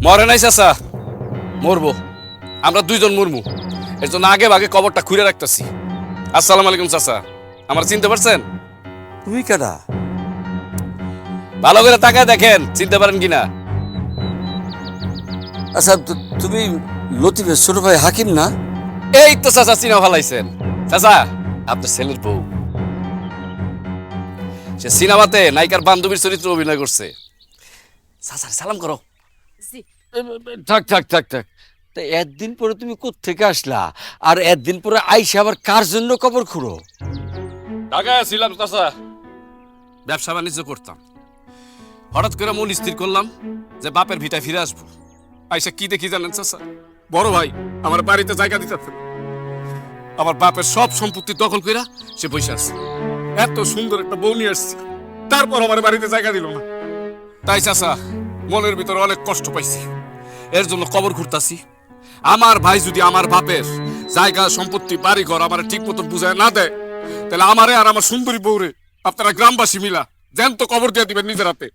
মরে নাই চাচা, মরবো। আমরা দুইজন মরমু, এর জন্য আগে ভাগে কবরটা খুঁড়ে রাখতেছি। আসসালামু আলাইকুম চাচা, আমার চিনতে পারছেন? তুমি কেডা? ভালো করে তাকায় দেখেন, চিনতে পারেন কিনা। আচ্ছা, তুমি লতিফের ছোট ভাই হাকিম না? এই তো চাচা চিনা ফেলাইছেন। চাচা, আপনার ছেলের বউ, সে সিনেমাতে নায়িকার বান্ধবীর চরিত্রে অভিনয় করছে। চাচা সালাম করো। থাক থাক থাক থাক। তা একদিন পরে তুমি কোত্থেকে আসলা, আর একদিন পরে আইসা আবার কার জন্য কবর খুঁড়ো? ঢাকায় ছিলাম চাচা, ব্যবসা বাণিজ্য করতাম। হঠাৎ করে মন স্থির করলাম যে বাপের ভিটায় ফিরে আসবো। আইসা কি দেখি জানেন চাচা? বড় ভাই আমার বাড়িতে জায়গা দিতে, আমার বাপের সব সম্পত্তি দখল কইরা সে বসে আছে। এত সুন্দর একটা বউ নিয়ে আসছে, তারপর আমার বাড়িতে জায়গা দিল না। তাই চাচা মনের ভিতরে অনেক কষ্ট পাইছি, এর জন্য কবর ঘুরতাছি। আমার ভাই যদি আমার বাপের জায়গা সম্পত্তি বাড়ি ঘর আমার ঠিক মতো বুঝায় না দেয়, তাহলে আমারে আর আমার সুন্দরী বউরে আপনারা গ্রামবাসী মিলা জ্যান্ত কবর দিয়ে দিবেন নিজের হাতে।